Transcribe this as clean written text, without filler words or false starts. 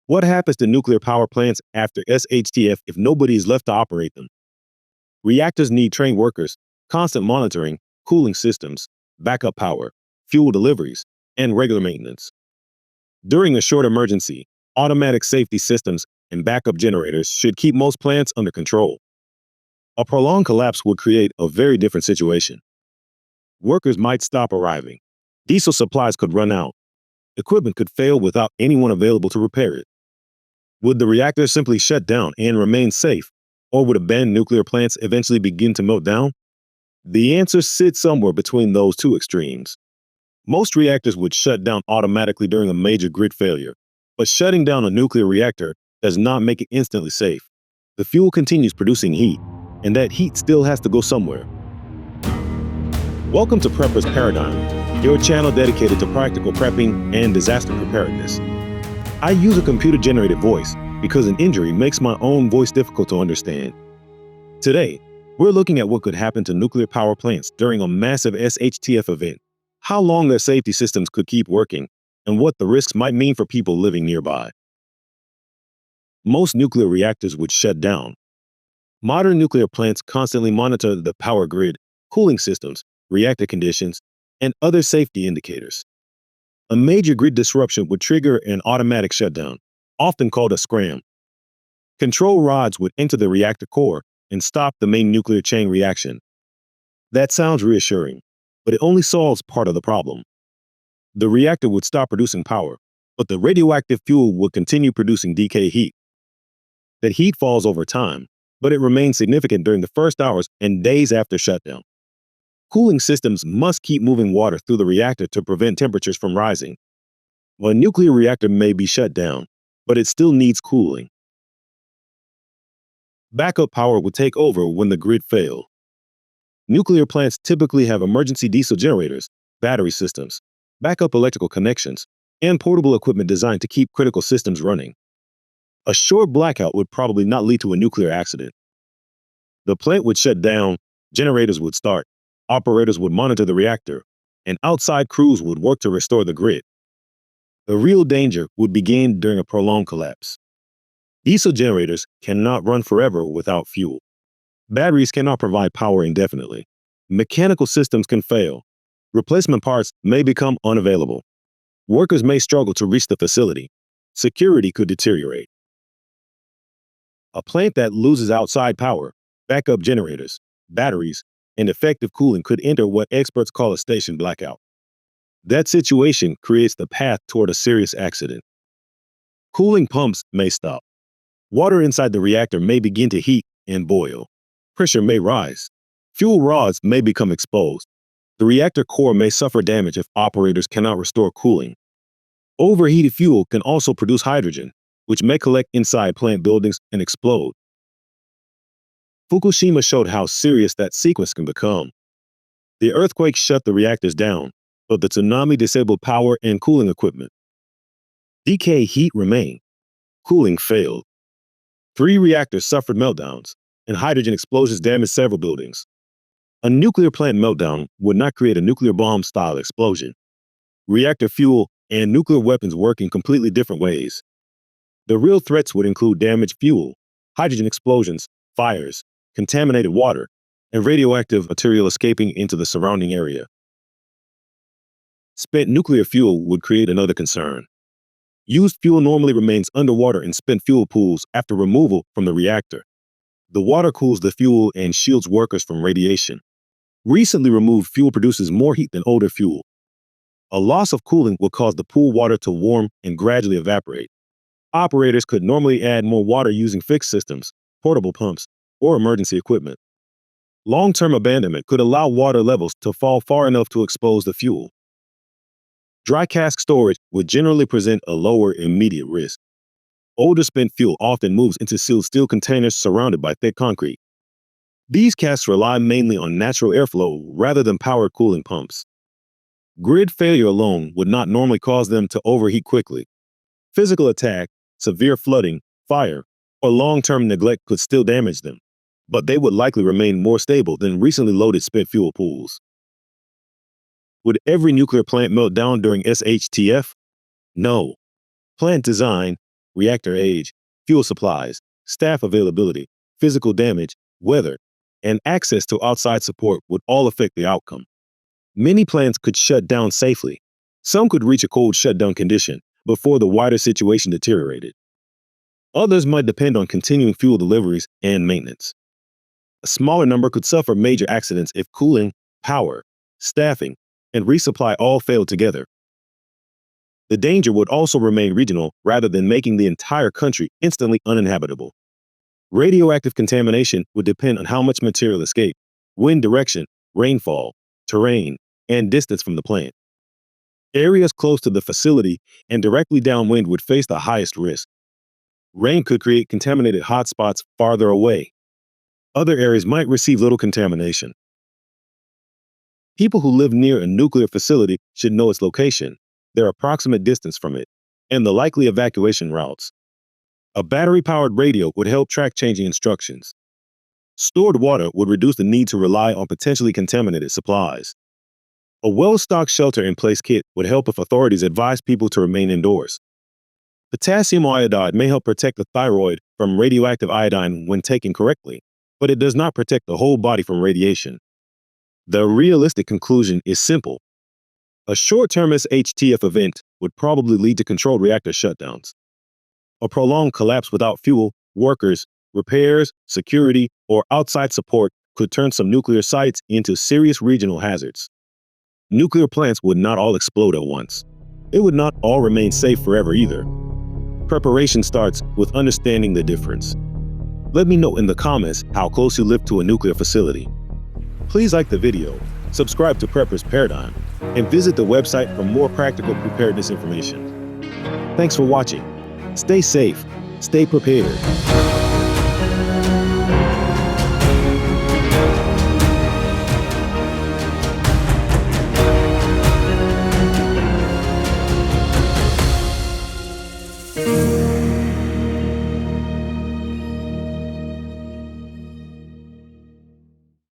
What happens to nuclear power plants after SHTF if nobody is left to operate them? Reactors need trained workers, constant monitoring, cooling systems, backup power, fuel deliveries, and regular maintenance. During a short emergency, automatic safety systems and backup generators should keep most plants under control. A prolonged collapse would create a very different situation. Workers might stop arriving. Diesel supplies could run out. Equipment could fail without anyone available to repair it. Would the reactor simply shut down and remain safe, or would abandoned nuclear plants eventually begin to melt down? The answer sits somewhere between those two extremes. Most reactors would shut down automatically during a major grid failure, but shutting down a nuclear reactor does not make it instantly safe. The fuel continues producing heat, and that heat still has to go somewhere. Welcome to Prepper's Paradigm, your channel dedicated to practical prepping and disaster preparedness. I use a computer-generated voice because an injury makes my own voice difficult to understand. Today, we're looking at what could happen to nuclear power plants during a massive SHTF event, how long their safety systems could keep working, and what the risks might mean for people living nearby. Most nuclear reactors would shut down. Modern nuclear plants constantly monitor the power grid, cooling systems, reactor conditions, and other safety indicators. A major grid disruption would trigger an automatic shutdown, often called a scram. Control rods would enter the reactor core and stop the main nuclear chain reaction. That sounds reassuring, but it only solves part of the problem. The reactor would stop producing power, but the radioactive fuel would continue producing decay heat. That heat falls over time, but it remains significant during the first hours and days after shutdown. Cooling systems must keep moving water through the reactor to prevent temperatures from rising. A nuclear reactor may be shut down, but it still needs cooling. Backup power would take over when the grid failed. Nuclear plants typically have emergency diesel generators, battery systems, backup electrical connections, and portable equipment designed to keep critical systems running. A short blackout would probably not lead to a nuclear accident. The plant would shut down, generators would start, operators would monitor the reactor, and outside crews would work to restore the grid. The real danger would begin during a prolonged collapse. Diesel generators cannot run forever without fuel. Batteries cannot provide power indefinitely. Mechanical systems can fail. Replacement parts may become unavailable. Workers may struggle to reach the facility. Security could deteriorate. A plant that loses outside power, backup generators, batteries, and effective cooling could enter what experts call a station blackout. That situation creates the path toward a serious accident. Cooling pumps may stop. Water inside the reactor may begin to heat and boil. Pressure may rise. Fuel rods may become exposed. The reactor core may suffer damage if operators cannot restore cooling. Overheated fuel can also produce hydrogen, which may collect inside plant buildings and explode. Fukushima showed how serious that sequence can become. The earthquake shut the reactors down, but the tsunami disabled power and cooling equipment. Decay heat remained. Cooling failed. 3 reactors suffered meltdowns, and hydrogen explosions damaged several buildings. A nuclear plant meltdown would not create a nuclear bomb-style explosion. Reactor fuel and nuclear weapons work in completely different ways. The real threats would include damaged fuel, hydrogen explosions, fires, contaminated water, and radioactive material escaping into the surrounding area. Spent nuclear fuel would create another concern. Used fuel normally remains underwater in spent fuel pools after removal from the reactor. The water cools the fuel and shields workers from radiation. Recently removed fuel produces more heat than older fuel. A loss of cooling will cause the pool water to warm and gradually evaporate. Operators could normally add more water using fixed systems, portable pumps, or emergency equipment. Long-term abandonment could allow water levels to fall far enough to expose the fuel. Dry-Cask Storage would generally present a lower immediate risk. Older spent fuel often moves into sealed steel containers surrounded by thick concrete. These casks rely mainly on natural airflow rather than power cooling pumps. Grid failure alone would not normally cause them to overheat quickly. Physical attack, severe flooding, fire, or long-term neglect could still damage them, but they would likely remain more stable than recently loaded spent fuel pools. Would every nuclear plant melt down during SHTF? No. Plant design, reactor age, fuel supplies, staff availability, physical damage, weather, and access to outside support would all affect the outcome. Many plants could shut down safely. Some could reach a cold shutdown condition before the wider situation deteriorated. Others might depend on continuing fuel deliveries and maintenance. A smaller number could suffer major accidents if cooling, power, staffing, and resupply all failed together. The danger would also remain regional rather than making the entire country instantly uninhabitable. Radioactive contamination would depend on how much material escaped, wind direction, rainfall, terrain, and distance from the plant. Areas close to the facility and directly downwind would face the highest risk. Rain could create contaminated hotspots farther away. Other areas might receive little contamination. People who live near a nuclear facility should know its location, their approximate distance from it, and the likely evacuation routes. A battery-powered radio would help track changing instructions. Stored water would reduce the need to rely on potentially contaminated supplies. A well-stocked shelter-in-place kit would help if authorities advise people to remain indoors. Potassium iodide may help protect the thyroid from radioactive iodine when taken correctly, but it does not protect the whole body from radiation. The realistic conclusion is simple. A short-term SHTF event would probably lead to controlled reactor shutdowns. A prolonged collapse without fuel, workers, repairs, security, or outside support could turn some nuclear sites into serious regional hazards. Nuclear plants would not all explode at once. It would not all remain safe forever either. Preparation starts with understanding the difference. Let me know in the comments how close you live to a nuclear facility. Please like the video, subscribe to Prepper's Paradigm, and visit the website for more practical preparedness information. Thanks for watching. Stay safe, stay prepared.